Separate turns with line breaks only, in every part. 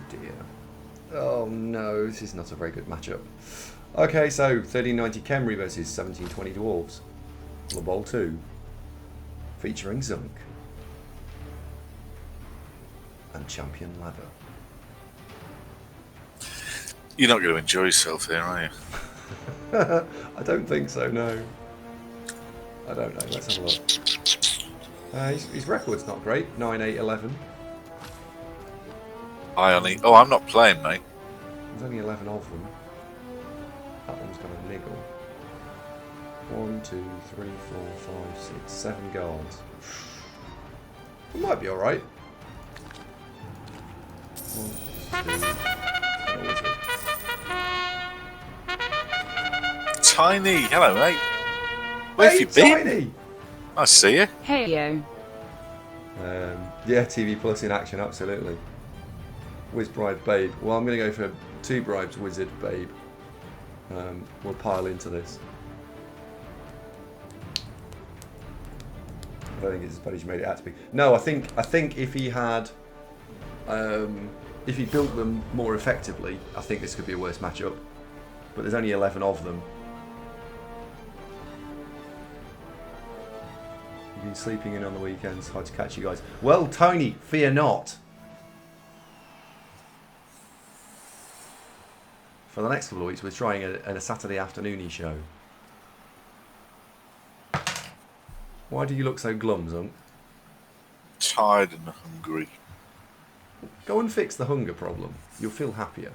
dear. Oh no, this is not a very good matchup. Okay, so 1390 Khemri versus 1720 Dwarves. Blood Bowl 2. Featuring Zunk. And Champion Ladder.
You're not going to enjoy yourself here, are you?
I don't think so, no. I don't know, let's have a look. His record's not great, 9-8-11.
I'm not playing, mate.
There's only 11 of them. That one's got a niggle. 1, 2, 3, 4, 5, 6, 7 guards. It might be alright. 1, 2.
Tiny, hello, mate. Where have you been?
Tiny!
I see you.
Hey, yo.
Yeah, TV Plus in action, absolutely. Whiz Bride Babe. Well, I'm going to go for 2 bribes, Wizard Babe. We'll pile into this. I don't think it's as bad as you made it out to be. No, I think if he had, if he built them more effectively, I think this could be a worse matchup. But there's only 11 of them. You've been sleeping in on the weekends. Hard to catch you guys. Well, Tony, fear not. For the next couple of weeks, we're trying a Saturday afternoon-y show. Why do you look so glum, Zunk?
Tired and hungry.
Go and fix the hunger problem. You'll feel happier.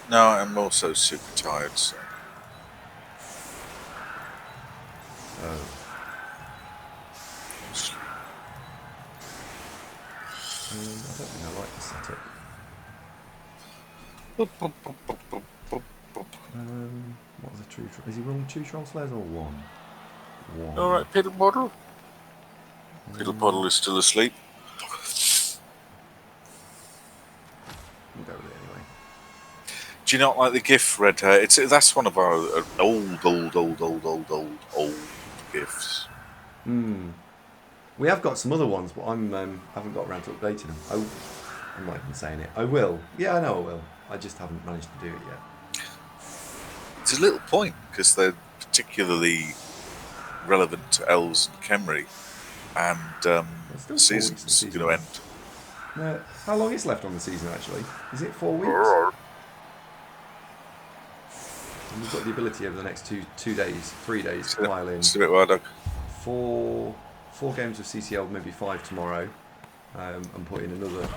No, I'm also super tired, so.
I don't think I like the setup. What was a true troll? Is he rolling 2 troll slares or 1? 1.
Alright, Piddle Bottle. Piddle Bottle is still asleep.
We'll go with it anyway.
Do you not like the GIF, Red Hair? That's one of our old GIFs.
We have got some other ones, but I haven't got around to updating them. I'm not even saying it. I will. Yeah, I know I will. I just haven't managed to do it yet.
It's a little point, because they're particularly relevant to Elves and Khemri, and the season's going to end.
How long is left on the season, actually? Is it 4 weeks? And we've got the ability over the next 2 days, 3 days, to pile in.
It's a bit wild, Doug.
4 games of CCL, maybe 5 tomorrow, and put in another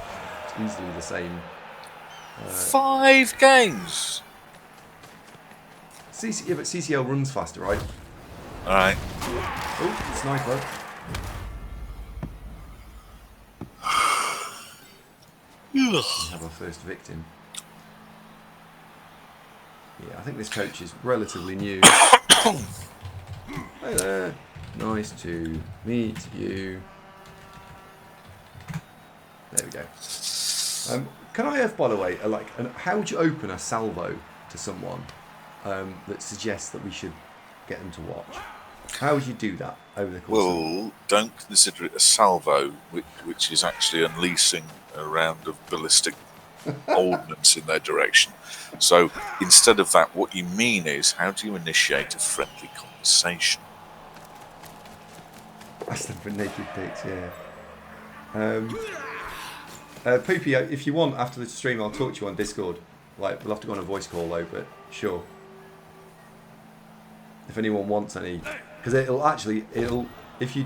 easily the same.
5 games.
But CCL runs faster, right?
All right.
Oh, sniper. We have our first victim. Yeah, I think this coach is relatively new. Hi there. Nice to meet you. There we go. Can I have, by the way, how would you open a salvo to someone that suggests that we should get them to watch? How would you do that over the course?
Well, don't consider it a salvo, which is actually unleashing a round of ballistic ordnance in their direction. So instead of that, what you mean is, how do you initiate a friendly conversation?
That's the naked pics, yeah. Poopy, if you want, after the stream, I'll talk to you on Discord. We'll have to go on a voice call though, but sure. If anyone wants any, because if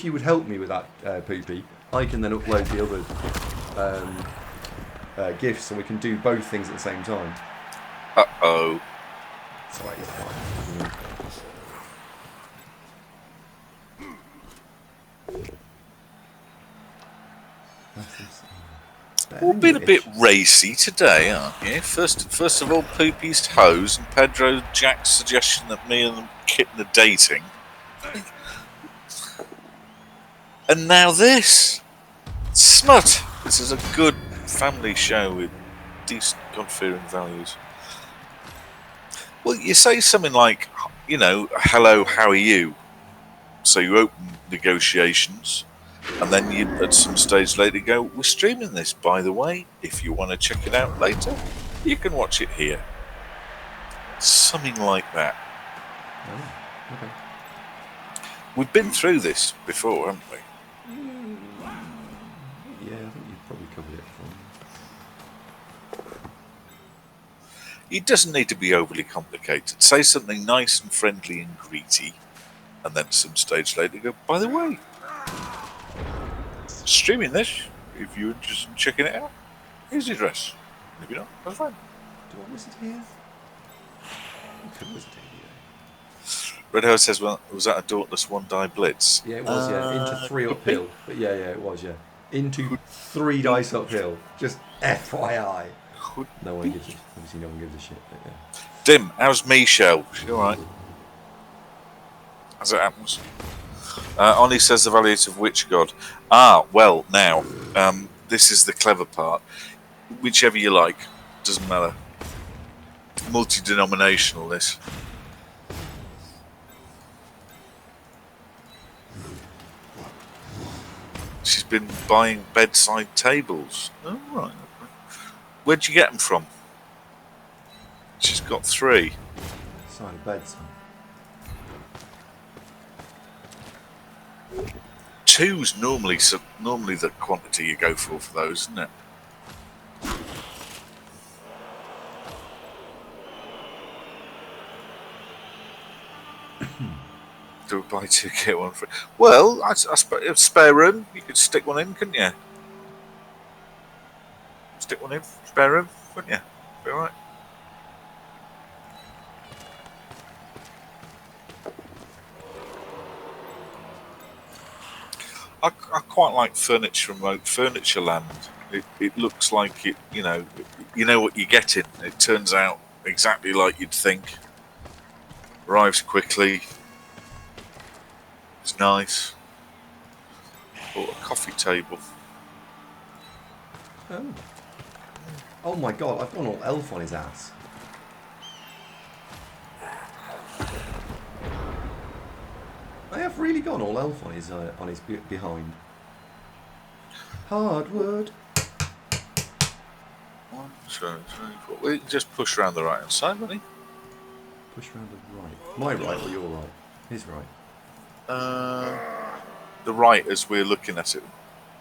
you would help me with that, Poopy, I can then upload the other GIFs, and we can do both things at the same time.
Uh-oh.
Sorry, it's fine.
Well, been a bit racy today, aren't you? First of all, Poopy's toes, and Pedro Jack's suggestion that me and Kitten are dating. And now this. Smut! This is a good family show with decent God-fearing values. Well, you say something like, hello, how are you? So you open negotiations, and then you, at some stage later, go, we're streaming this, by the way. If you want to check it out later, you can watch it here. Something like that.
Oh, okay.
We've been through this before, haven't we?
Yeah, I think you've probably covered it before.
It doesn't need to be overly complicated. Say something nice and friendly and greety, and then some stage later go, by the way, streaming this, if you're interested in checking it out, here's the address. If you're not, that's fine.
Do I wizard here? You could wizard here.
Red House says, well, was that a Dauntless one-die blitz?
Yeah, it was, yeah. Into 3 uphill. But yeah, it was, yeah. Into 3 dice uphill. Just FYI. No one gives a shit. But yeah.
Dim, how's Michelle? She alright? As it happens. Oni says the Valiant Witch God. Well, now, this is the clever part. Whichever you like. Doesn't matter. Multi-denominational, this. She's been buying bedside tables. Oh, right. Where'd you get them from? She's got 3.
Side of bed, son.
2's normally the quantity you go for those, isn't it? Do buy 2 get 1 free. Well, I spare room. You could stick one in, couldn't you? Stick one in, spare room, couldn't you? Be alright. I quite like remote furniture land. It looks like it, you know what you're getting. It turns out exactly like you'd think. Arrives quickly. It's nice. Bought a coffee table.
Oh my god, I've gone all elf on his ass. I have really gone all elf on his behind. Hardwood.
1, 2, 3, 4. We can just push around the right hand side, won't he?
Push around the right. My right or your right? His right.
The right as we're looking at it.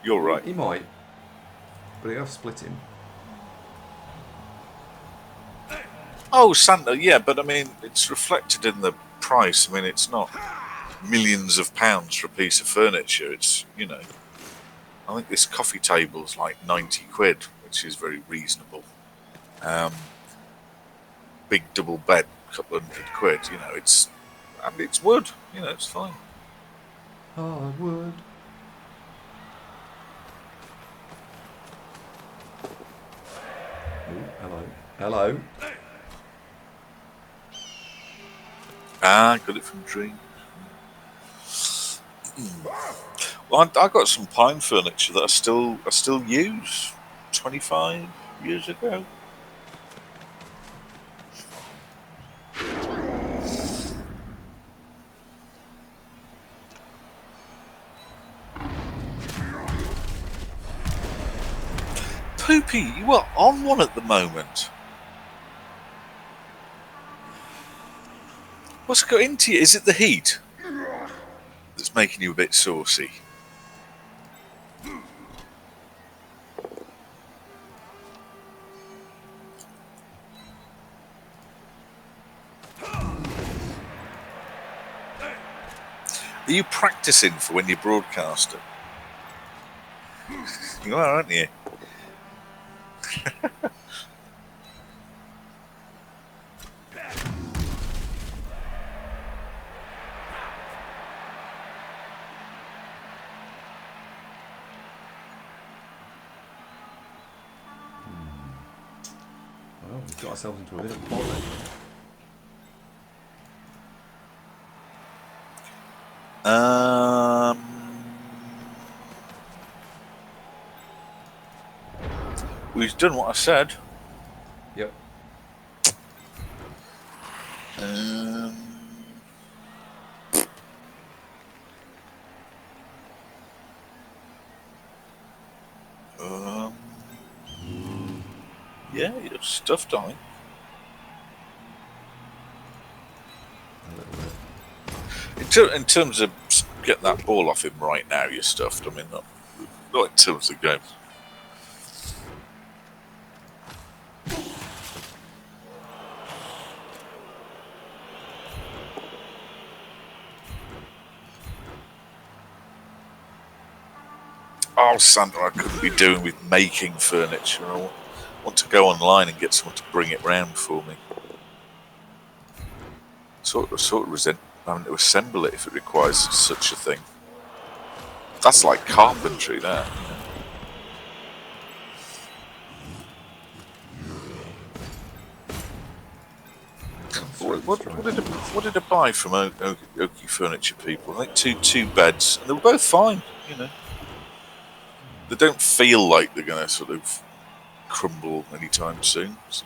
You're right.
He might. But I have split him.
Oh, Santa, yeah, but I mean, it's reflected in the price. I mean, it's not millions of pounds for a piece of furniture. It's, I think this coffee table's like 90 quid, which is very reasonable. Big double bed, couple hundred quid, it's wood, it's fine.
Hardwood. Oh, hello.
Got it from Dream. Well, I got some pine furniture that I still use 25 years ago. Poopy, you are on one at the moment. What's got into you? Is it the heat that's making you a bit saucy? Are you practicing for when you're broadcasting? You are, aren't you?
Well, we've got ourselves into a bit of a bother.
We've done what I said. Um, um, yeah, your stuff dying.
A little bit.
In terms of getting that ball off him right now, you're stuffed. I mean, not in terms of the game. Oh, Santa, I couldn't be doing with making furniture. I want to go online and get someone to bring it round for me. Sort of resent having to assemble it if it requires such a thing. That's like carpentry, that. What did I buy from Oaky Furniture people? I think two beds, and they were both fine. They don't feel like they're going to sort of crumble anytime soon. It's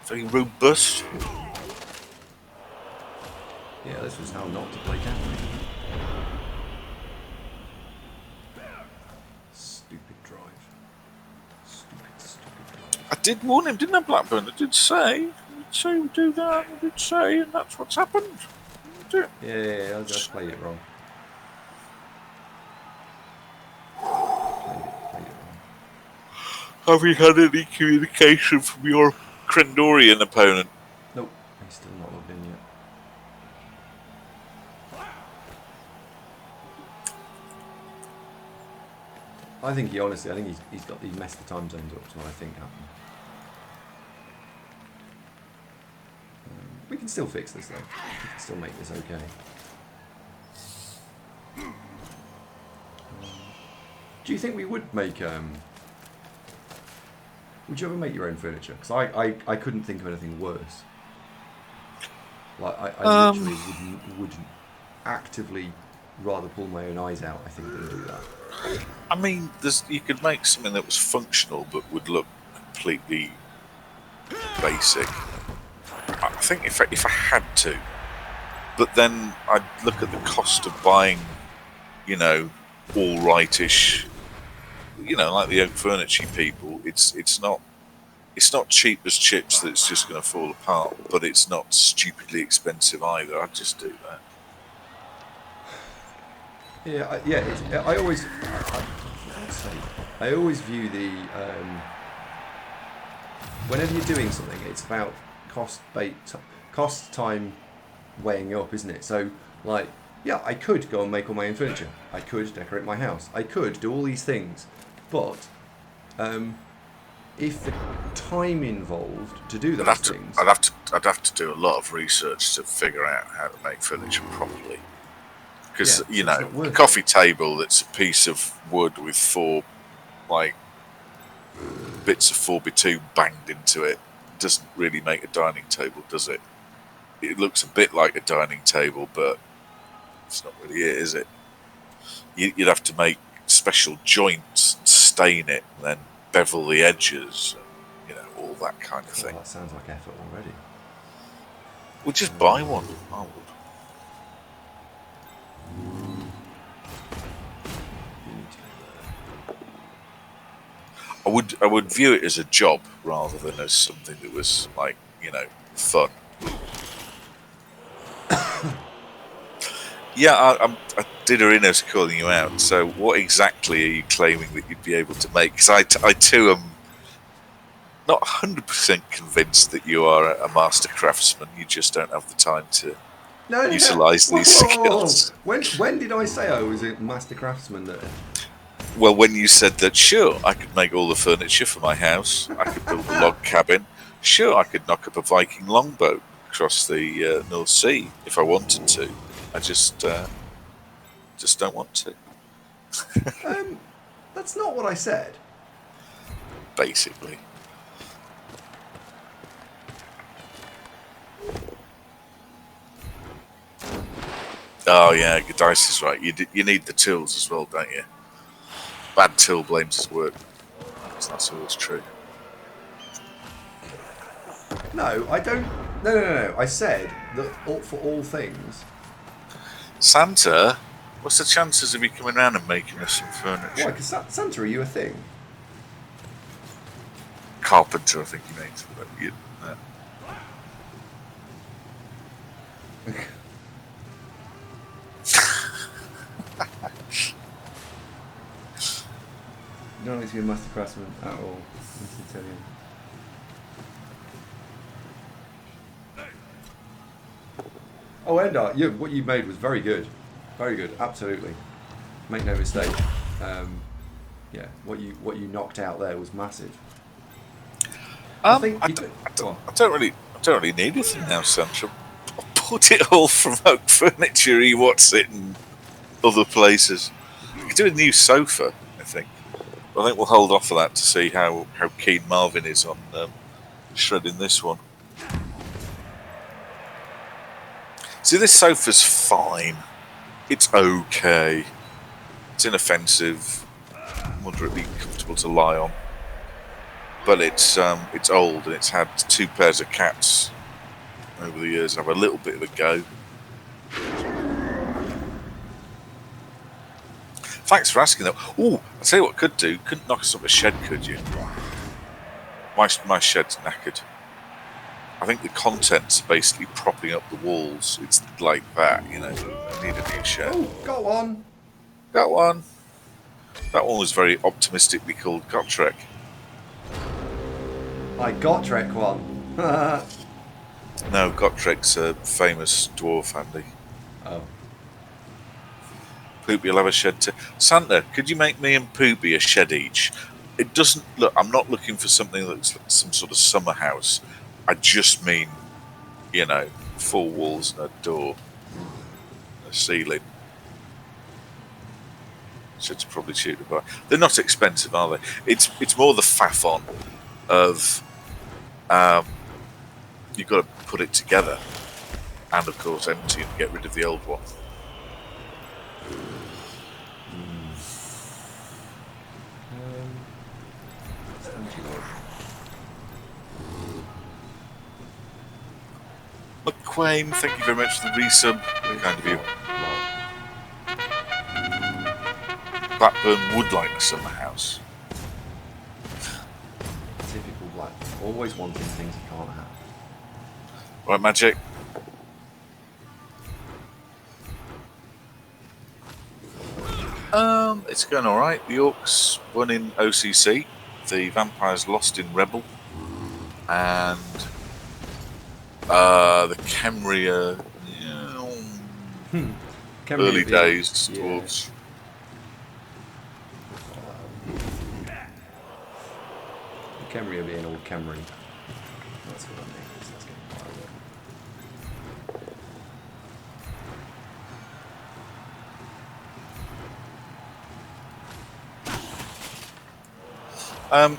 very robust.
Yeah, this was how not to play Khemri. Stupid drive. Stupid drive.
I did warn him, didn't I, Blackburn? I did say we'd do that. I did say, and that's what's happened.
Yeah, I just played it wrong. Played it wrong.
Have you had any communication from your Krendorian opponent?
Nope, he's still not logged in yet. I think he's messed the time zones up, so I think happened. We can still fix this though. We can still make this okay. Do you think we would make would you ever make your own furniture? Because I couldn't think of anything worse. Like I literally wouldn't actively rather pull my own eyes out, I think, than do that.
I mean, you could make something that was functional but would look completely basic. I think if I had to, but then I'd look at the cost of buying, all rightish, like the Oak Furniture people. It's not cheap as chips that it's just going to fall apart, but it's not stupidly expensive either. I'd just do that.
Yeah, I always view the whenever you're doing something, it's about cost time weighing up, isn't it? So, like, yeah, I could go and make all my own furniture. I could decorate my house. I could do all these things, but if the time involved to do those things,
I'd have to do a lot of research to figure out how to make furniture properly. Because a coffee table that's a piece of wood with four bits of 4x2 banged into it doesn't really make a dining table, does it? It looks a bit like a dining table, but it's not really it, is it? You'd have to make special joints and stain it, and then bevel the edges, and all that kind of thing.
That sounds like effort already.
We'll just buy one. I would. I would view it as a job rather than as something that was fun. Yeah, I did Arino's calling you out. So, what exactly are you claiming that you'd be able to make? Because I too am not 100% convinced that you are a master craftsman. You just don't have the time to utilise these skills.
When did I say I was a master craftsman?
Well, when you said that, sure, I could make all the furniture for my house. I could build a log cabin. Sure, I could knock up a Viking longboat across the North Sea if I wanted to. I just don't want to.
That's not what I said.
Basically. Oh yeah, Dice is right. You need the tools as well, don't you? Bad till blames his work. That's always true.
No, I don't. No. I said that for all things.
Santa, what's the chances of you coming around and making us some furniture?
Why? Because Santa, are you a thing?
Carpenter, I think he means. But you
don't like to be a master craftsman at all. Let me tell you. Oh, Ender, what you made was very good. Very good, absolutely. Make no mistake. Yeah, what you knocked out there was massive.
I don't really need anything now, Santa. I bought it all from Oak Furniture, what's it, and other places. You could do a new sofa, I think. I think we'll hold off for that to see how keen Marvin is on shredding this one. See, this sofa's fine. It's okay. It's inoffensive, moderately comfortable to lie on. But it's old and it's had 2 pairs of cats over the years. Have a little bit of a go. Thanks for asking though. Oh, I'll tell you what I could do. Couldn't knock us up a shed, could you? My shed's knackered. I think the contents are basically propping up the walls. It's like that, you know. I need a new shed.
Oh, go on.
That one. That one was very optimistically called Gotrek.
I got Trek one.
No, Gotrek's a famous dwarf, Andy.
Oh.
Poopy will have a shed too. Santa, could you make me and Poopy a shed each? It doesn't look. I'm not looking for something that's like some sort of summer house. I just mean, 4 walls and a door, a ceiling. Shed's probably cheap to buy. They're not expensive, are they? It's more the faff on of you've got to put it together, and of course empty and get rid of the old one. McQuain, thank you very much for the resub. Kind of you. Blackburn would like a summer house.
Typical Blackburn. Always wanting things you can't have.
Right, Magic. It's going alright. The Orcs won in OCC. The Vampires lost in Rebel. And the Khemri early days Dwarves.
The Khemri are being all Khemri. That's what I mean. That's getting quite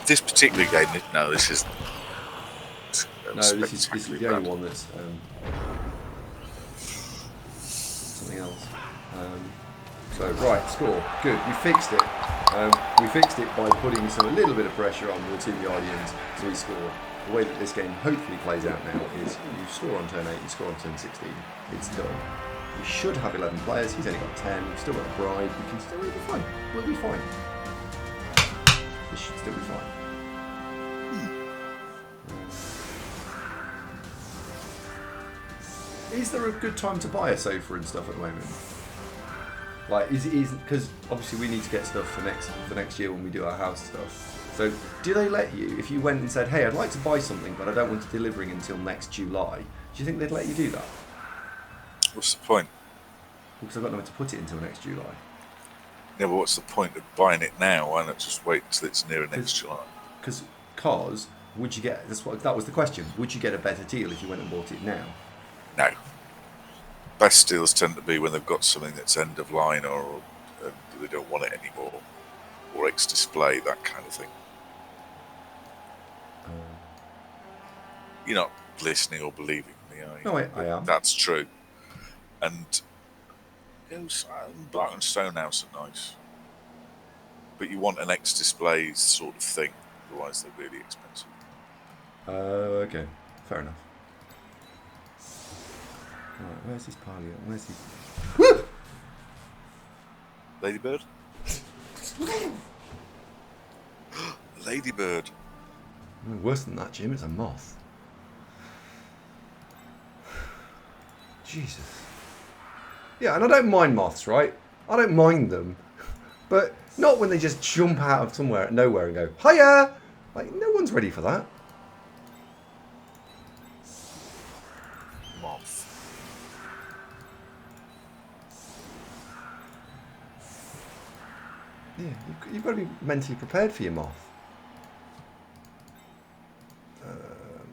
this particular game, no, this is.
No, this is the only one that's something else. So right, score. Good. We fixed it. We fixed it by putting a little bit of pressure on the 2 Guardians, so we score. The way that this game hopefully plays out now is you score on turn 8, you score on turn 16. It's done. We should have 11 players. He's only got 10. We've still got a bride. We can still be fine. We'll be fine. This should still be fine. Is there a good time to buy a sofa and stuff at the moment? Like, is because obviously we need to get stuff for next year when we do our house stuff. So, do they let you, if you went and said, "Hey, I'd like to buy something, but I don't want it delivering until next July"? Do you think they'd let you do that?
What's the point?
Because I've got nowhere to put it until next July.
Yeah, but what's the point of buying it now? Why not just wait until it's near next July?
Because would you get? That was the question. Would you get a better deal if you went and bought it now?
No. Best deals tend to be when they've got something that's end of line or they don't want it anymore, or ex-display, that kind of thing. You're not listening or believing me, are you?
No, I am.
That's true. And Black and Stonehouse are nice, but you want an ex-display sort of thing, otherwise they're really expensive.
Okay, fair enough. Right, where's his party? Where's his... Woo!
Ladybird? Ladybird.
No, worse than that, Jim. It's a moth. Jesus. Yeah, and I don't mind moths, right? I don't mind them. But not when they just jump out of somewhere, nowhere, and go, hiya! Like, no one's ready for that.
Moth.
Yeah, you've got to be mentally prepared for your moth.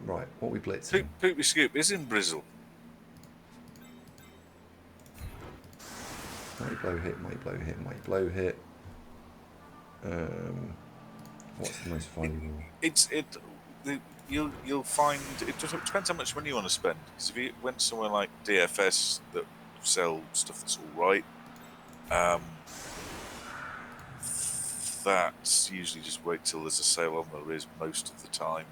Right, what we blitzing?
Poopy Scoop is in Brizzle.
Might blow hit, might blow hit, might blow hit. What's the most valuable?
You'll find it depends how much money you want to spend. Because if you went somewhere like DFS that sell stuff that's all right, that's usually just wait till there's a sale on. There is most of the time.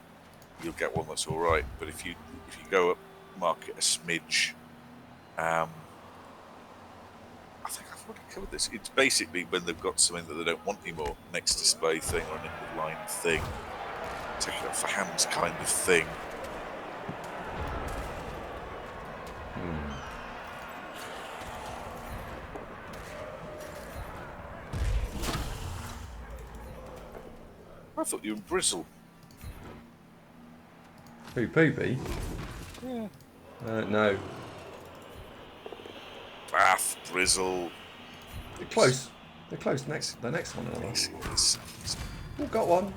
You'll get one that's all right. But if you go up market a smidge, I think I've already covered this. It's basically when they've got something that they don't want anymore, next display thing or an inward line thing, take it up for hands kind of thing. I thought you were in Brizzle.
Who, Poopy?
Yeah.
No.
Bath, Brizzle.
They're close. They're close. The next one. Oh, got one.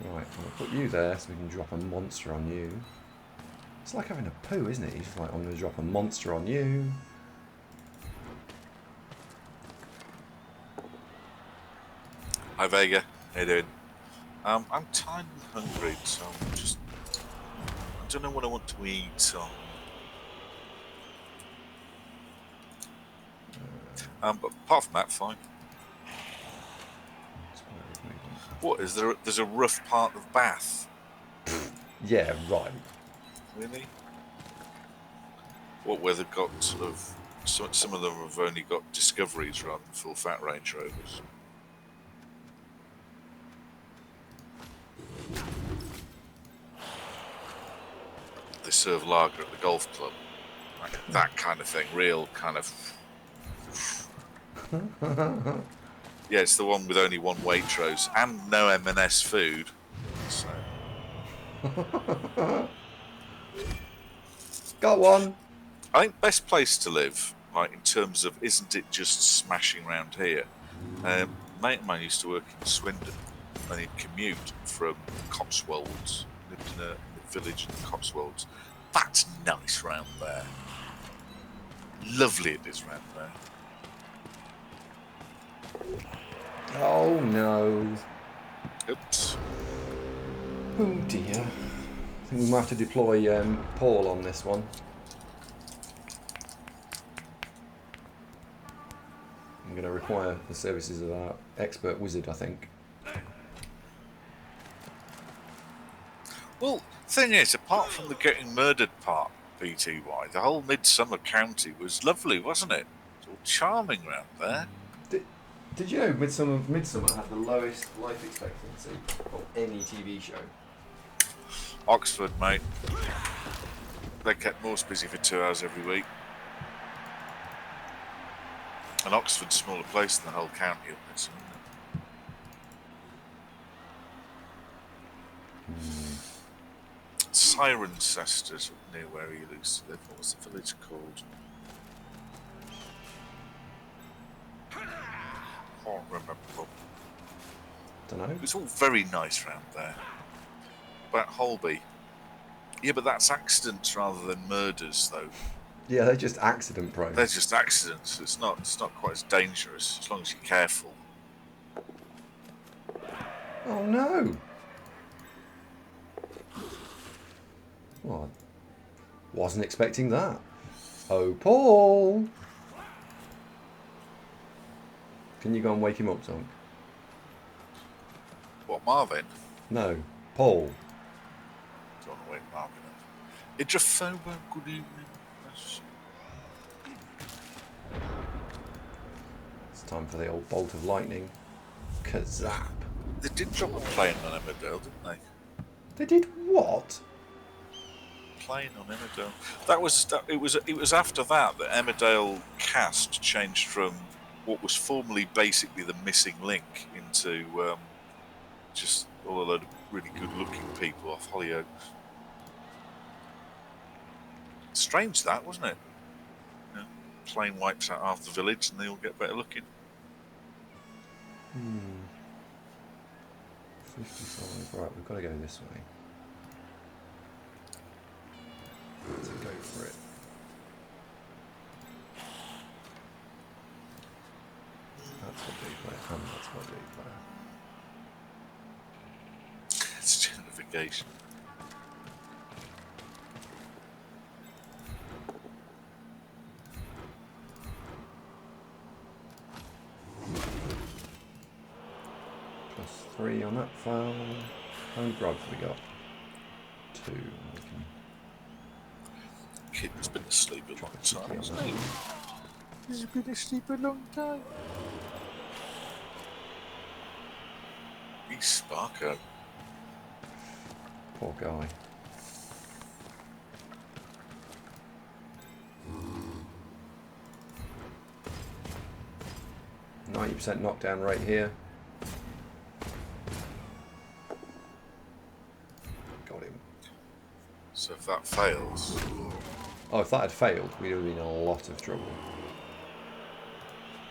Right, I'll put you there so we can drop a monster on you. It's like having a poo, isn't it? He's like, I'm going to drop a monster on you.
Hi Vega, how you doing? I'm tired and hungry, so I don't know what I want to eat. So, but apart from that, fine. What is there? There's a rough part of Bath.
Yeah, right.
Really? What? Where they've got sort of some of them have only got Discoveries rather than full fat Range Rovers. They serve lager at the golf club, like that kind of thing. Real kind of. Yeah, it's the one with only one Waitrose and no M&S food. So.
Got one.
I think best place to live, like in terms of, isn't it just smashing around here? A mate of mine used to work in Swindon, and he'd commute from the Cotswolds. Lived in a village in the Cotswolds. That's nice round there. Lovely it is round there.
Oh no.
Oops.
Oh dear. I think we might have to deploy Paul on this one. I'm going to require the services of our expert wizard, I think.
Well, thing is, apart from the getting murdered part, BTY, the whole Midsummer County was lovely, wasn't it? It's all charming round there.
Did you know Midsummer had the lowest life expectancy of any TV show?
Oxford, mate. They kept Morse busy for 2 hours every week. And Oxford's a smaller place than the whole county of Midsummer, isn't it? Cirencesters near where he used to live. What was the village called? Can't remember.
Don't know.
It was all very nice round there. But Holby. Yeah, but that's accidents rather than murders, though.
Yeah, they're just accident prone.
They're just accidents. It's not quite as dangerous as long as you're careful.
Oh no! Well, I wasn't expecting that. Oh, Paul! Can you go and wake him up, Zunk?
What, Marvin?
No. Paul.
Don't want to wait long enough. Idrofoma, good evening.
It's time for the old bolt of lightning. Kazap.
They did drop a plane on Emmerdale, didn't they?
They did what?
Plane on Emmerdale. It was after that Emmerdale cast changed from what was formerly basically the missing link into just all a load of really good-looking people off Hollyoaks. Strange that, wasn't it? You know, plane wipes out half the village and they all get better looking.
55. Right, we've got to go this way. Let's go for it. That's what they play, and that's what they play.
It's gentrification.
+3 on that file. How many bribes have we got? 2. We can
Kid has been asleep a long time, hasn't he? He's been asleep a long time. He's Sparko.
Poor guy. %90 knockdown rate here. Got him.
So if that fails...
Oh, if that had failed, we'd have been in a lot of trouble.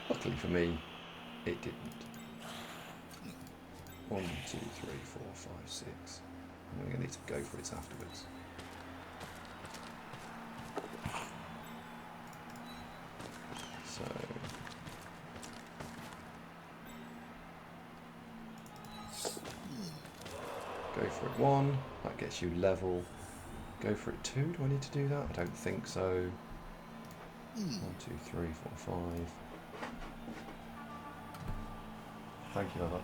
Luckily for me, it didn't. 1, 2, 3, 4, 5, 6. I'm going to need to go for it afterwards. So... Go for it 1. That gets you level. Go for it 2. Do I need to do that? I don't think so. 1, 2, 3, 4, 5. Thank you, Mother.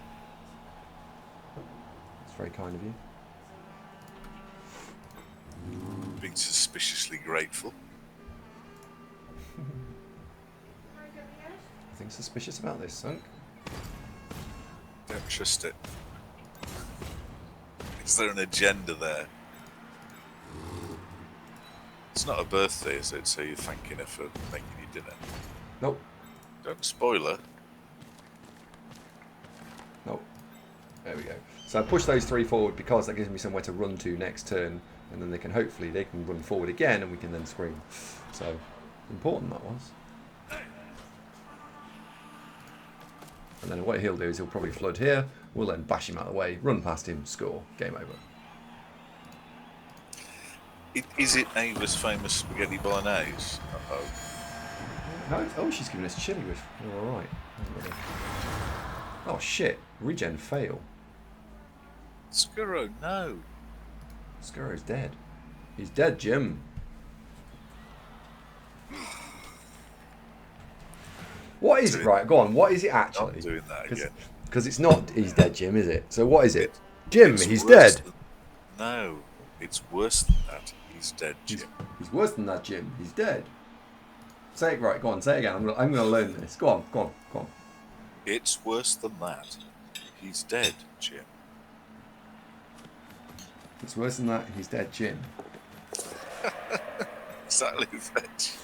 That's very kind of you.
Being suspiciously grateful.
Nothing suspicious about this, Zunk.
Don't trust it. Is there an agenda there? It's not a birthday, is it? So you're thanking her for making you dinner?
Nope.
Don't spoil her.
Nope. There we go. So I push those 3 forward because that gives me somewhere to run to next turn, and then they can run forward again, and we can then scream. So important that was. And then what he'll do is he'll probably flood here. We'll then bash him out of the way, run past him, score, game over.
Is it Ava's famous spaghetti bolognese? Uh-oh.
No, oh, she's giving us chili with. You're all right. Oh shit! Regen fail.
Skuro, no.
Skuro's dead. He's dead, Jim. What is it? Right, go on. What is it actually?
Not doing that again.
Because it's not he's dead, Jim, is it? So what is it? Jim, he's dead.
No, it's worse than that. He's dead, Jim.
He's worse than that, Jim. He's dead. Say it right. Go on. Say it again. I'm gonna learn this. Go on. Go on. Go on.
It's worse than that. He's dead, Jim.
It's worse than that. He's dead, Jim.
Exactly that.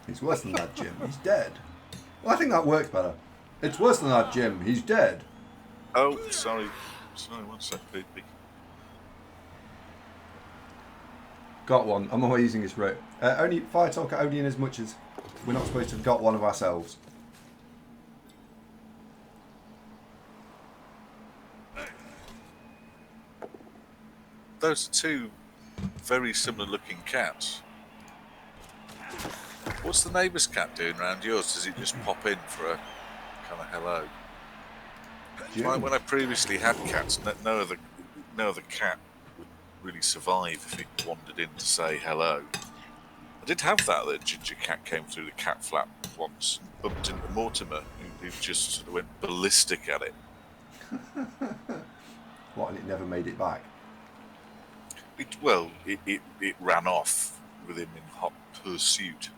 It's worse than that, Jim. He's dead. Well, I think that works better. It's worse than that, Jim. He's dead.
Oh, sorry. Sorry, one sec, baby.
Got one. I'm always using this route. Only fire talker only in as much as we're not supposed to have got one of ourselves.
Those are 2 very similar looking cats. What's the neighbour's cat doing around yours? Does it just pop in for a kind of hello? Like when I previously had cats, no other cat would really survive if it wandered in to say hello. I did have that ginger cat came through the cat flap once and bumped into Mortimer, who just sort of went ballistic at it.
What, and it never made it back?
It ran off with him in hot pursuit.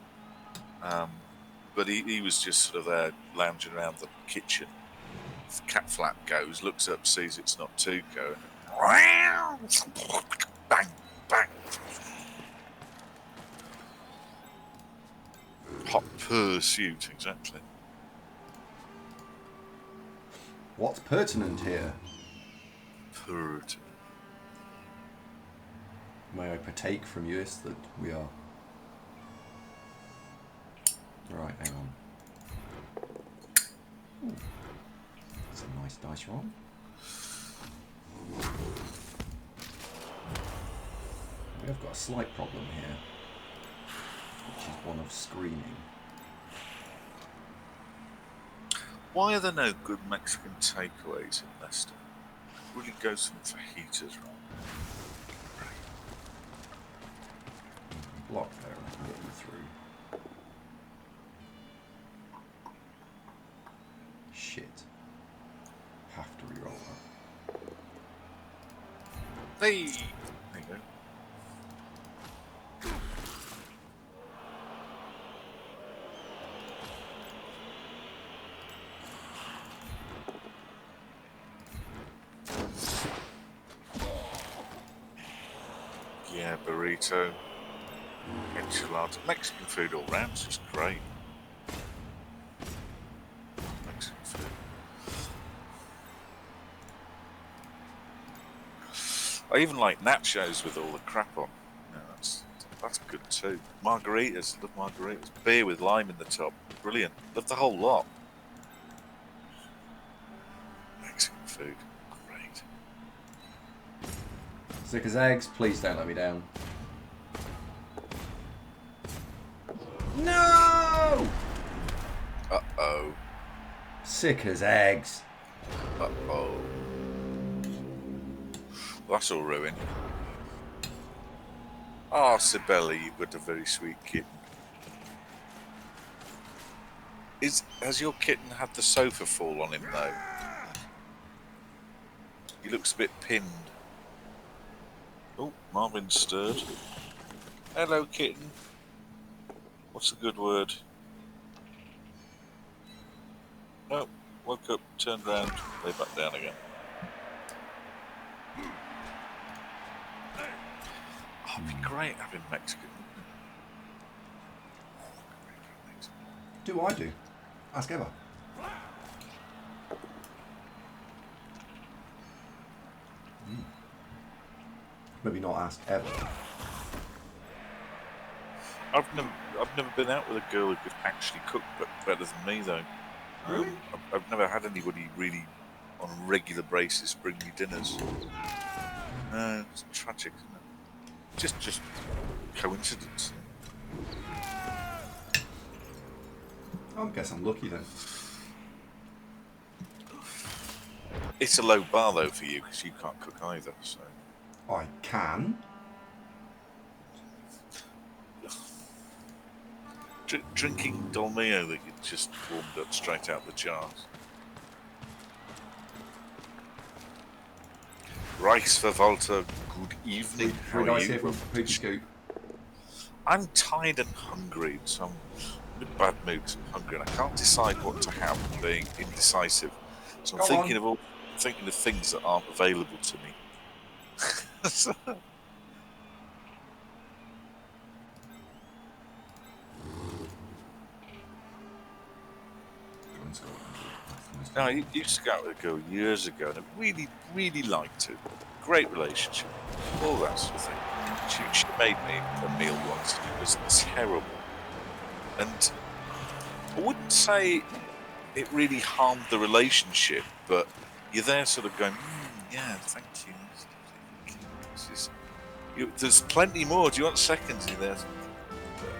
But he was just sort of there lounging around the kitchen. The cat flap goes, looks up, sees it's not Tuco, and bang, bang. Hot pursuit, exactly.
What's pertinent here?
Pertinent.
May I partake from yours that we are... Right, hang on. Ooh. That's a nice dice roll. We have got a slight problem here, which is one of screaming.
Why are there no good Mexican takeaways in Leicester? It really goes for heaters, right?
Block there and I can get you through. Shit. Have to reroll that.
Hey! There you go. Yeah, burrito, enchilada, Mexican food all round is just great. Mexican food. I even like nachos with all the crap on. Yeah, that's good too. Margaritas, love margaritas. Beer with lime in the top, brilliant. Love the whole lot. Mexican food, great.
Sick as eggs, please don't let me down. No!
Uh-oh.
Sick as eggs.
Uh-oh. That's all ruined. Ah, Sibeli, you've got a very sweet kitten. Has your kitten had the sofa fall on him, though? He looks a bit pinned. Oh, Marvin stirred. Hello, kitten. What's a good word? No, woke up, turned round, lay back down again. Oh, it'd be great having Mexican.
Do I do? Ask Eva. Maybe not ask Eva.
I've never been out with a girl who could actually cook better than me, though.
Really?
I've never had anybody really on a regular basis bring me dinners. No, it's tragic, isn't it? Just coincidence.
I guess I'm lucky then.
It's a low bar though for you because you can't cook either. So
I can.
drinking Dolmio that you just warmed up straight out the jars. Rice for Walter. Good evening. How
Three
are
dice
you?
here from Poopy Scoop.
I'm tired and hungry, so I'm in a bad mood. I'm hungry, and I can't decide what to have. I'm being indecisive, so I'm thinking of things that aren't available to me. Now, I used to go out with a girl years ago, and I really, really liked her. Great relationship, all that sort of thing. She made me a meal once, and it was terrible. And I wouldn't say it really harmed the relationship, but you're there sort of going, yeah, thank you. There's plenty more. Do you want seconds in there?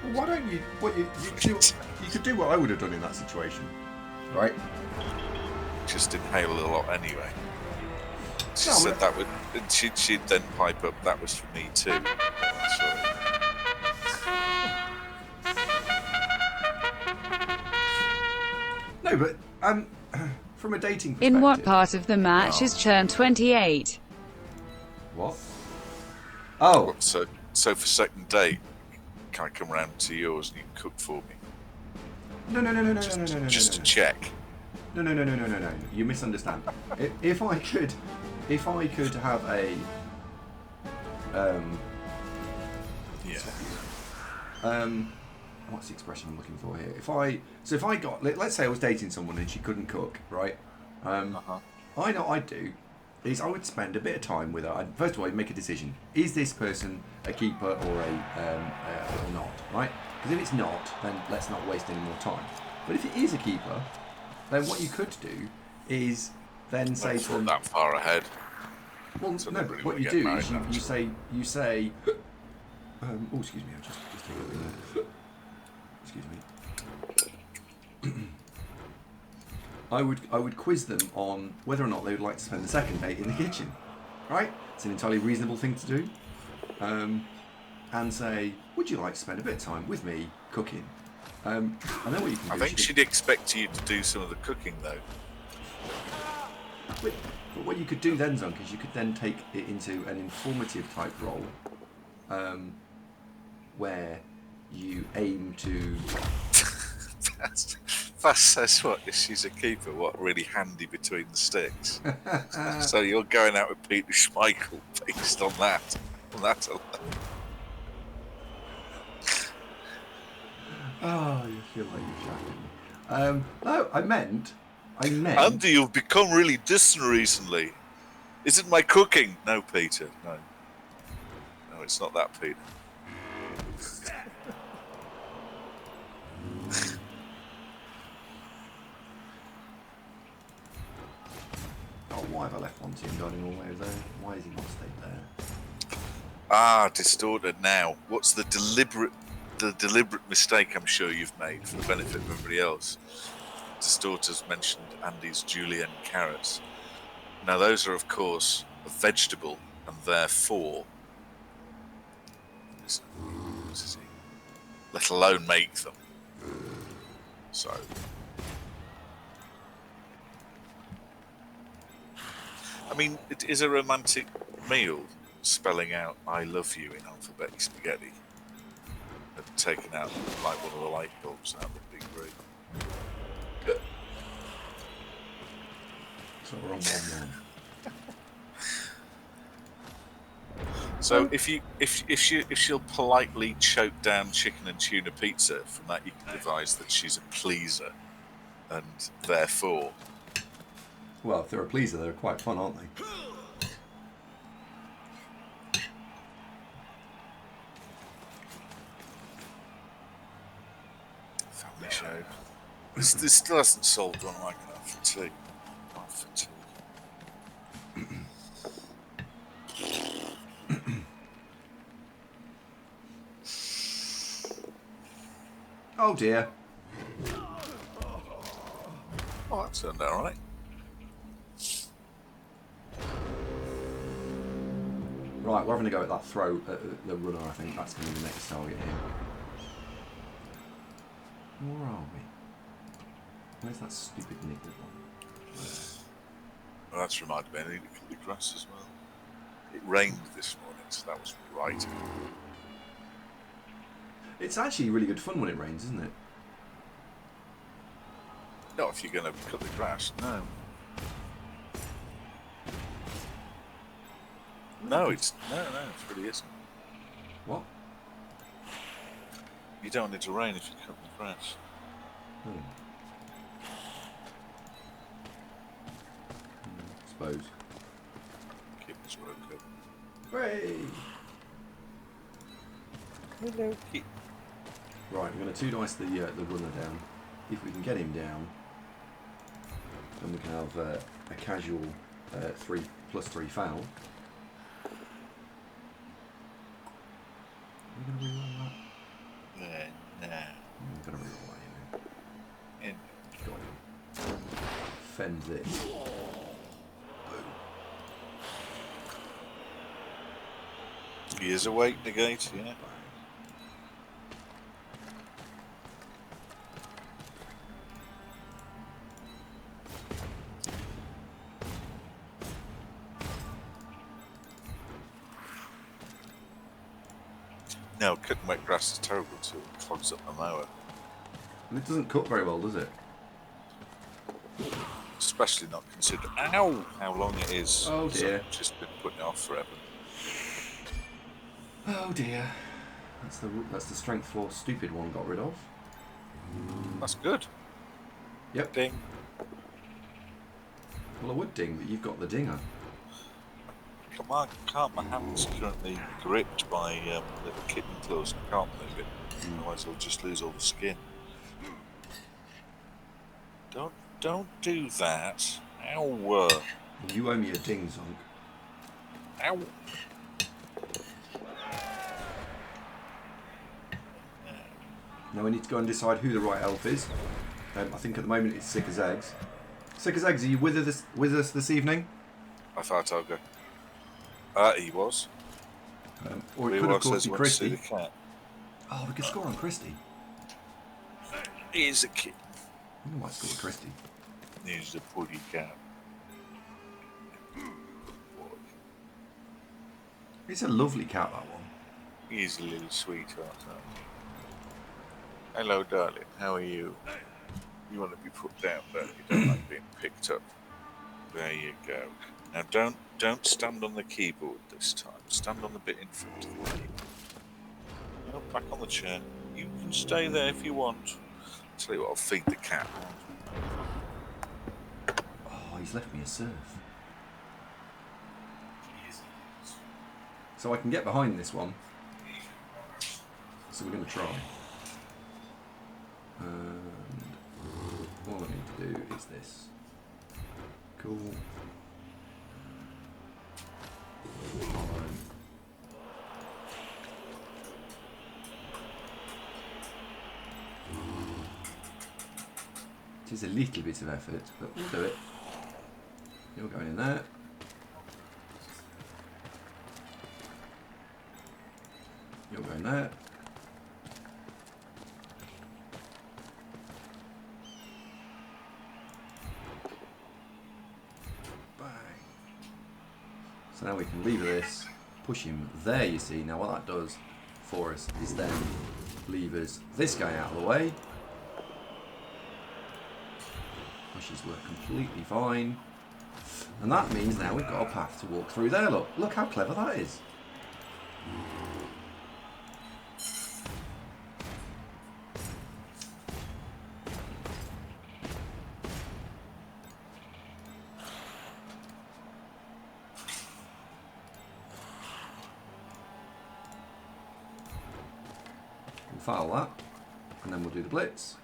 Well, why don't you? You could do what I would have done in that situation, right?
Just inhale a lot anyway. She said that would, and she'd then pipe up. That was for me too.
No, but from a dating perspective.
In what part of the match is churn 28?
What? Oh,
So for second date, can I come round to yours and you can cook for me?
no.
Just to check.
No. You misunderstand. If I could have a what's the expression I'm looking for here? If I got, let's say I was dating someone and she couldn't cook, right? I know what I'd do is I would spend a bit of time with her. First of all, I'd make a decision: is this person a keeper or or not, right? Because if it's not, then let's not waste any more time. But if it is a keeper, then what you could do is then say to them,
that far ahead.
Well,
So
no,
really
what you
get
do
married
is you say, oh, excuse me, I'll just take a minute. Excuse me. I would quiz them on whether or not they would like to spend the second date in the kitchen, right? It's an entirely reasonable thing to do, and say, would you like to spend a bit of time with me cooking? And then what you can do.
I think she'd expect you to do some of the cooking though.
But what you could do then, Zunk, is you could then take it into an informative type role, where you aim to.
That's what, if she's a keeper, what, really handy between the sticks. So you're going out with Peter Schmeichel based on that. Alone.
Oh, you feel like you're shouting. No, I meant.
Andy, you've become really distant recently. Is it my cooking? No, Peter. No. No, it's not that, Peter.
Oh, why have I left Monty and dining all the way there? Why has he not stayed there?
Ah, distorted now. What's the deliberate mistake I'm sure you've made for the benefit of everybody else? Distorter's mentioned Andy's julienne carrots. Now those are of course a vegetable and therefore let alone make them. So I mean, it is a romantic meal spelling out I love you in alphabetic spaghetti and taking out like one of the light bulbs out of the big room.
So we're on 1-1.
So if she'll politely choke down chicken and tuna pizza, from that you can devise that she's a pleaser, and therefore.
Well, if they're a pleaser, they're quite fun, aren't they?
Family show. This still hasn't solved one like that for tea. Not for tea.
Oh dear.
Oh, that turned out right.
Right, we're having to go at that throw at the runner. I think that's going to be the next target here. Where are we? Where's that stupid niggle one?
Well, that's reminded me I need to cut the grass as well. It rained this morning, so that was right.
It's actually really good fun when it rains, isn't it?
Not if you're going to cut the grass, no. No, it really isn't.
What?
You don't need to rain if you cut the grass.
Suppose.
Keep this woke up.
Hooray!
Hello, keep.
Right, we're going to 2 dice the runner down. If we can get him down, then we can have a casual 3+3 foul. Are we going to reroll that?
Nah.
We're going to reroll that, you know.
Yeah.
Got him. Fend this.
He is awake, negate, yeah. No, cutting wet grass is terrible too. It clogs up the mower.
And it doesn't cut very well, does it?
Especially not considering how long it is.
Oh
So
dear.
I've just been putting it off forever.
Oh dear. That's the strength 4 stupid one got rid of.
That's good.
Yep.
Ding.
Well, I would ding, but you've got the dinger.
Come on, can't. My hand's currently gripped by little kitten claws. I can't move it. Otherwise, I'll just lose all the skin. Don't do that. Ow.
You owe me a ding, Zunk.
Ow.
Now we need to go and decide who the right elf is. I think at the moment it's Sick as Eggs. Sick as Eggs, are you with us this evening?
I thought I'd go. He was.
Or it could of course
says
be
he wants to see
Christy.
the cat.
Oh, we could score on Christy.
He's a kitten.
We might score on Christy.
He's a putty cat.
It's a lovely cat, that one.
He's a little sweetheart. Hello, darling. How are you? You want to be put down, don't you? Don't like being picked up. There you go. Now don't stand on the keyboard this time. Stand on the bit in front of the keyboard. No, back on the chair. You can stay there if you want. Tell you what, I'll feed the cat.
Oh, he's left me a serf. So I can get behind this one. So we're going to try. And all I need to do is this. Cool. It is a little bit of effort, but we'll do it. You're going in there. You're going there. Bang. So now we can lever this, push him there, you see. Now what that does for us is then levers this guy out of the way. Pushes work completely fine. And that means now we've got a path to walk through there. Look how clever that is. We'll file that, and then we'll do the blitz.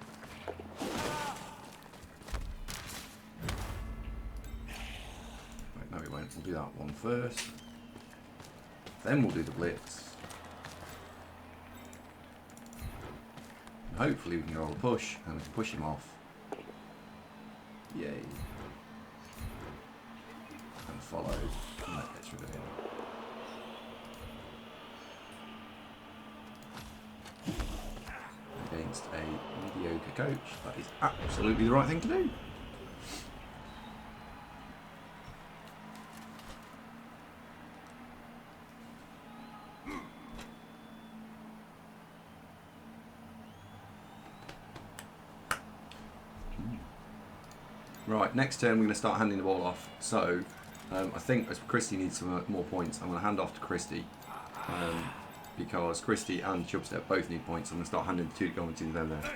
Right, no we won't. We'll do that one first. Then we'll do the blitz. And hopefully we can roll a push, and we can push him off. Yay. And follow, and that gets rid of him. Against a mediocre coach. That is absolutely the right thing to do. Right, next turn we're going to start handing the ball off. So, I think as Christy needs some more points, I'm going to hand off to Christy. Because Christy and Chubstep both need points. I'm going to start handing the two going to them there.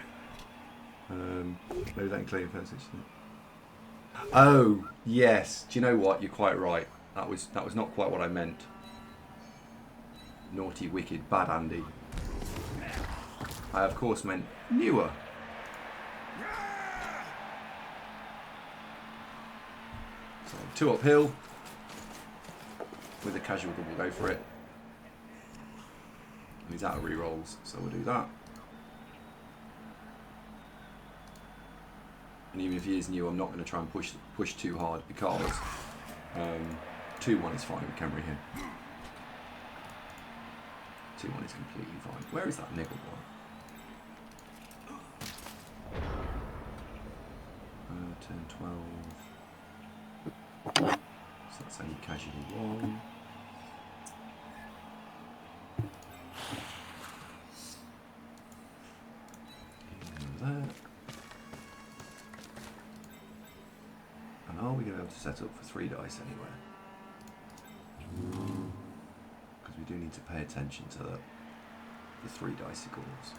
Maybe that can clear first. Oh, yes. Do you know what? You're quite right. That was not quite what I meant. Naughty, wicked, bad Andy. I, of course, meant newer. So, 2 uphill. With a casual double go for it. He's out of rerolls, so we'll do that. And even if he is new, I'm not going to try and push too hard because 2-1 is fine with Khemri here. 2-1 is completely fine. Where is that niggle one? Turn 12. So that's only casually 1. we going to be able to set up for 3 dice anywhere? Because we do need to pay attention to the 3 dicicles.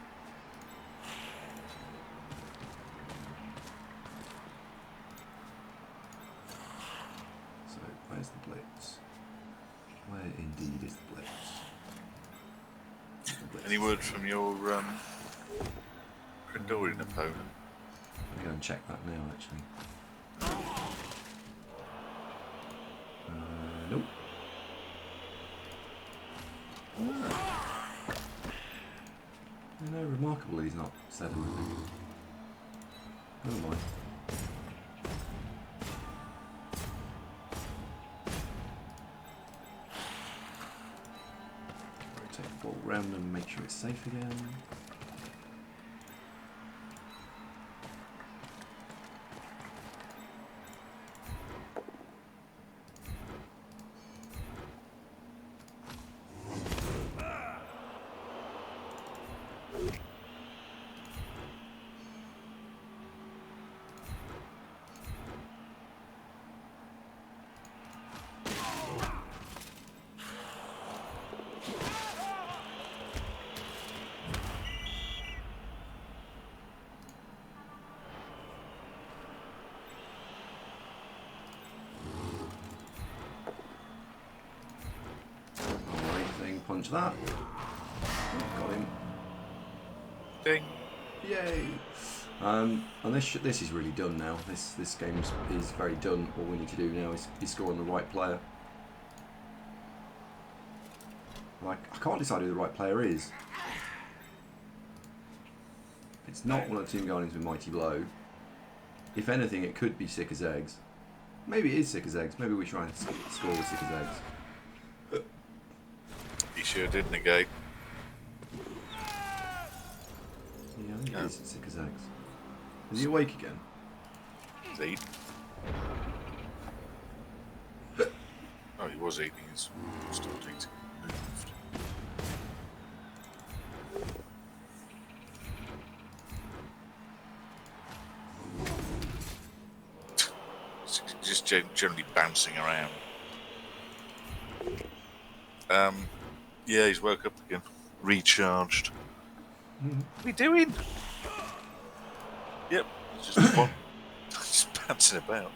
So, where's the blitz? Where indeed is the blitz?
Any word from your Krindorian opponent?
I'm going to check that now, actually. Nope. No, remarkable he's not said anything. Never mind. Rotate the ball round and make sure it's safe again. Punch that. Got him.
Ding.
Yay! And this is really done now. This game is very done. All we need to do now is score on the right player. Like, I can't decide who the right player is. It's not one of the Team Guardians with Mighty Blow. If anything, it could be Sick as Eggs. Maybe it is Sick as Eggs. Maybe we try and score with Sick as Eggs.
He sure did negate.
Yeah, I think it is Sick as Eggs. Is he awake again?
He's eating. Oh, he was eating. He's stopped eating. Moved. Just generally bouncing around. Yeah, he's woke up again. Recharged. What are we doing? Yep, it's just one. Just bouncing about.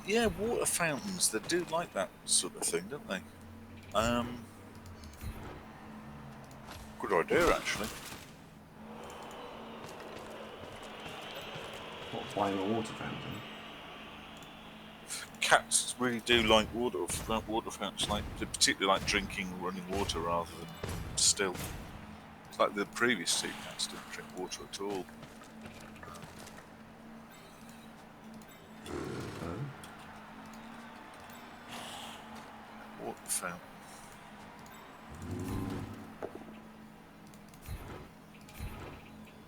Yeah, water fountains, they do like that sort of thing, don't they? Good idea, actually.
What, buying a water fountain?
Cats really do like water fountains, they particularly like drinking running water rather than still. It's like the previous two cats didn't drink water at all. Water fountain.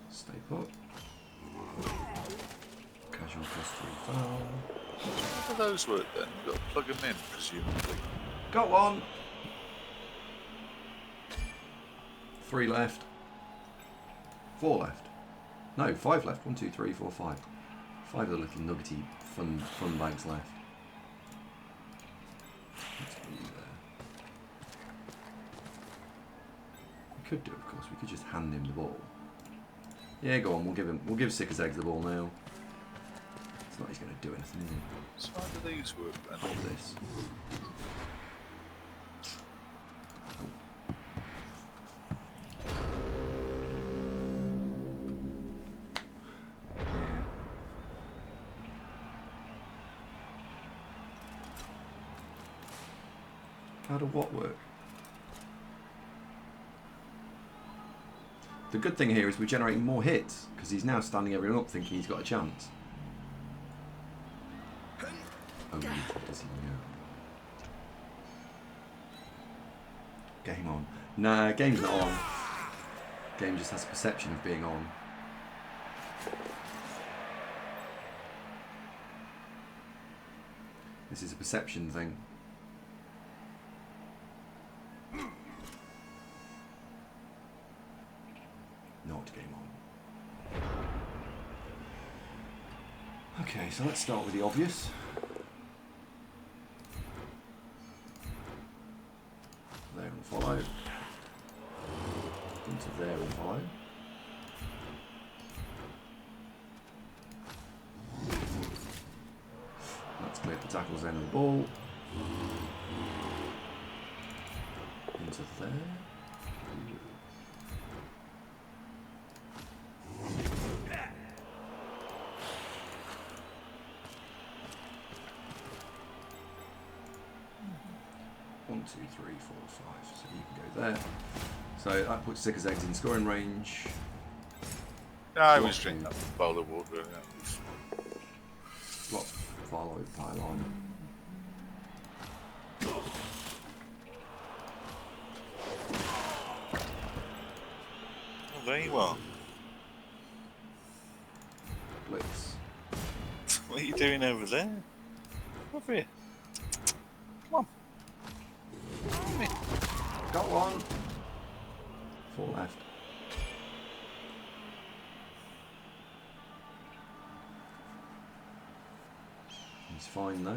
Stay put. Casual +3 foul.
How do those work then? You've got to plug them in, presumably.
Got one! 3 left. 4 left. No, 5 left. 1, 2, 3, 4, 5. 5 of the little nuggety fun bags left. Let's put you there. We could do, of course, we could just hand him the ball. Yeah, go on, we'll give Sick as Eggs the ball now. It's not he's going to do anything, is it?
So how do these work then?
Hold this. How do what work? The good thing here is we're generating more hits because he's now standing everyone up thinking he's got a chance. Oh, does he know? Game on. Nah, game's not on. Game just has a perception of being on. This is a perception thing. Not game on. Okay, so let's start with the obvious. There and follow. Into there and follow. Let's clear the tackles end of the ball. Into there. 1, 2, 3, 4, 5. So you can go there. So that puts Sicker's eggs in scoring range.
I was drinking a bowl of water. Yeah.
Block, follow, pylon.
Oh, there you are.
Blitz.
What are you doing over there? Over here. Come on. Come here.
Got one. 4 left. He's fine though.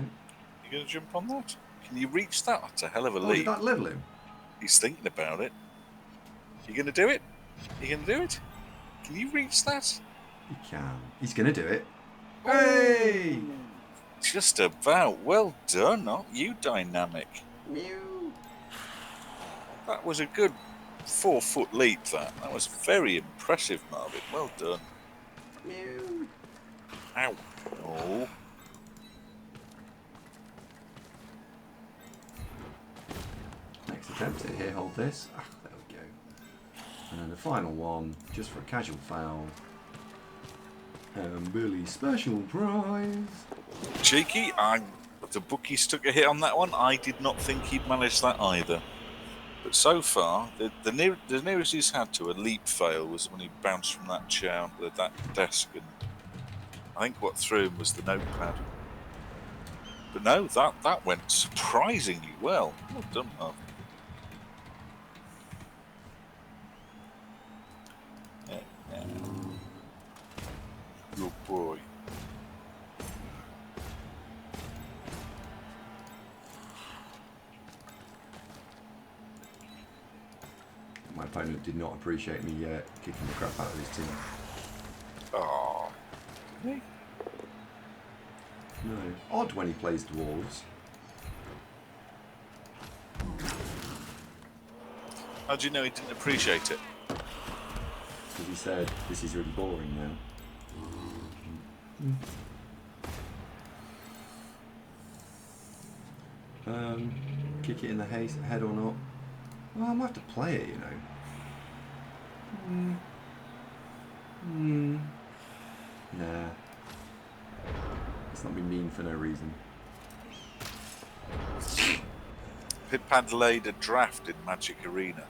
You going to jump on that? Can you reach that? That's a hell of a
Oh,
leap.
did that level him?
He's thinking about it. You going to do it? You going to do it? Can you reach that?
He can. He's going to do it. Hey!
Just about. Well done, aren't you, Dynamic?
Mew.
That was a good 4-foot leap, that was very impressive, Marvin. Well done.
Mew.
Ow. Oh.
Next attempt to here, hold this. Ah, there we go. And then the final one, just for a casual foul. And Billy's special prize.
Cheeky, the bookies took a hit on that one. I did not think he'd manage that either. But so far, the nearest he's had to a leap fail was when he bounced from that chair onto that desk, and I think what threw him was the notepad. But no, that went surprisingly well. Well done, Marvin. Yeah. Good boy.
My opponent did not appreciate me kicking the crap out of his team.
Oh. Really?
No. Odd when he plays Dwarves.
How do you know he didn't appreciate it?
Because he said, this is really boring now. Kick it in the head or not? Well, I might have to play it, you know. Nah. Let's not be mean for no reason.
Pitpad laid a draft in Magic Arena.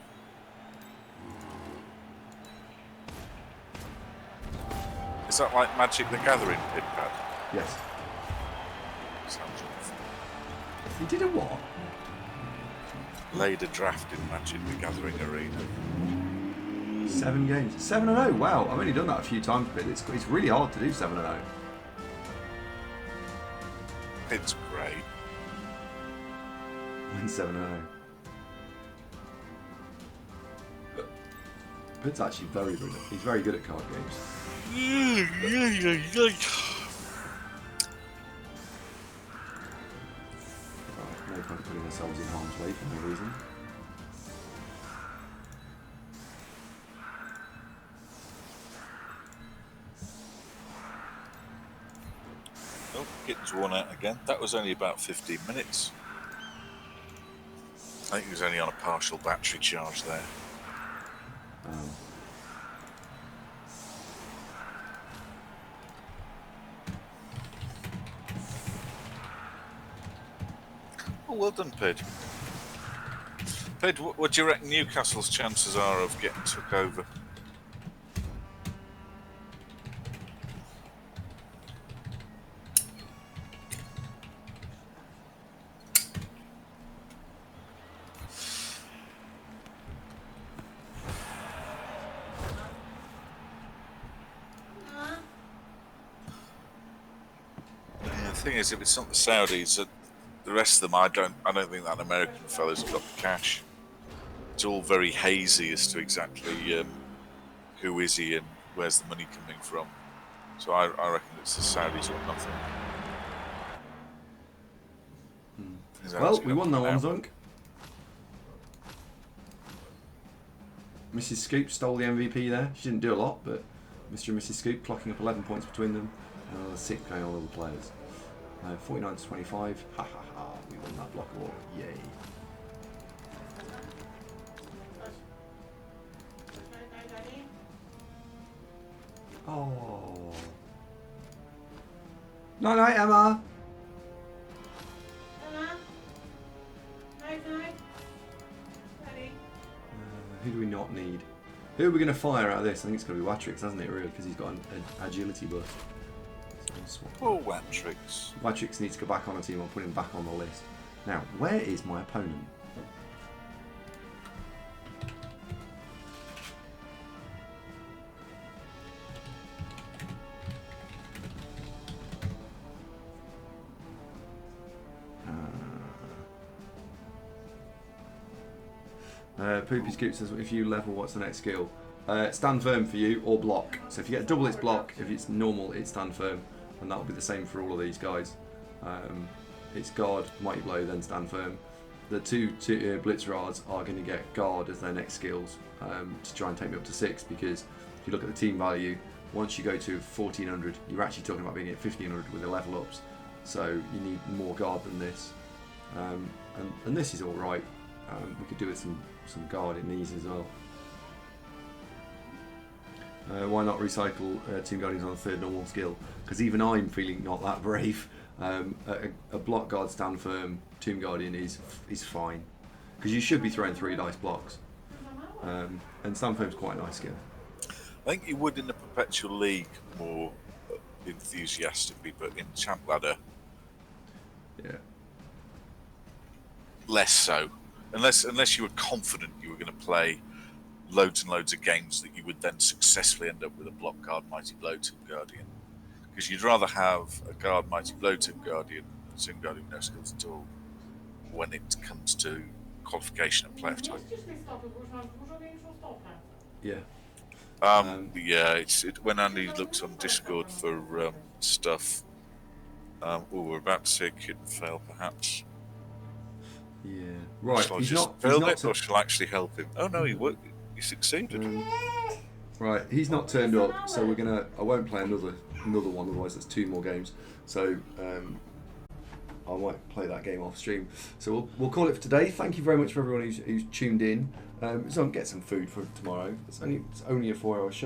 Is that like Magic the Gathering, Pitpad?
Yes.
Sounds awful.
He did a what?
Laid a draft in Magic the Gathering Arena.
7 games. 7-0. Wow, I've only done that a few times, but it's really hard to do 7-0.
It's great.
Win 7-0. Pitt's actually very good. He's very good at card games. Right, no point putting ourselves in harm's way for no reason.
Oh, getting's worn out again. That was only about 15 minutes. I think he was only on a partial battery charge there. Oh, well done, Pid. Pid, what do you reckon Newcastle's chances are of getting took over? thing is, if it's not the Saudis, the rest of them, I don't think that American fella's got the cash. It's all very hazy as to exactly who is he and where's the money coming from. So I reckon it's the Saudis or nothing.
Well, we won that one, Zunk. Mrs. Scoop stole the MVP there. She didn't do a lot, but Mr. and Mrs. Scoop clocking up 11 points between them. And another 6 going on all the players. 49 to 25. Ha ha ha. We won that block war. Yay. Oh. Night night, Emma. Who do we not need? Who are we going to fire out of this? I think it's going to be Watrix, hasn't it, really? Because he's got an agility buff.
Oh, Watrix.
Watrix needs to go back on a team. I'll put him back on the list. Now, where is my opponent? Poopy Scoop says, if you level, what's the next skill? Stand firm for you, or block. So if you get double, it's block. If it's normal, it's stand firm. And that'll be the same for all of these guys. It's guard, mighty blow, then stand firm. The two blitz rods are going to get guard as their next skills to try and take me up to 6, because if you look at the team value, once you go to 1400, you're actually talking about being at 1500 with the level ups. So you need more guard than this. And this is alright. We could do with some guard in these as well. Why not recycle Team Guardians on a 3rd normal skill? Because even I'm feeling not that brave. A block guard stand firm Tomb Guardian is fine, because you should be throwing 3 dice blocks, and stand firm's quite a nice skill.
I think you would in the Perpetual League more enthusiastically, but in Champ Ladder,
yeah,
less so. Unless you were confident you were going to play loads and loads of games that you would then successfully end up with a block guard Mighty Blow Tomb Guardian. Because you'd rather have a guard Mighty Blow Tomb Guardian than Tomb Guardian no skills at all when it comes to qualification and playoff time.
Yeah.
Yeah, when Andy looks on Discord for stuff, we're about to see a kid fail perhaps.
Yeah. Right.
Shall I just fail it, or shall I actually help him? Oh no, he succeeded.
Right, he's not turned up, so I won't play another one, otherwise that's 2 more games. So I might play that game off stream. So we'll call it for today. Thank you very much for everyone who's tuned in. So get some food for tomorrow. It's only a 4-hour show.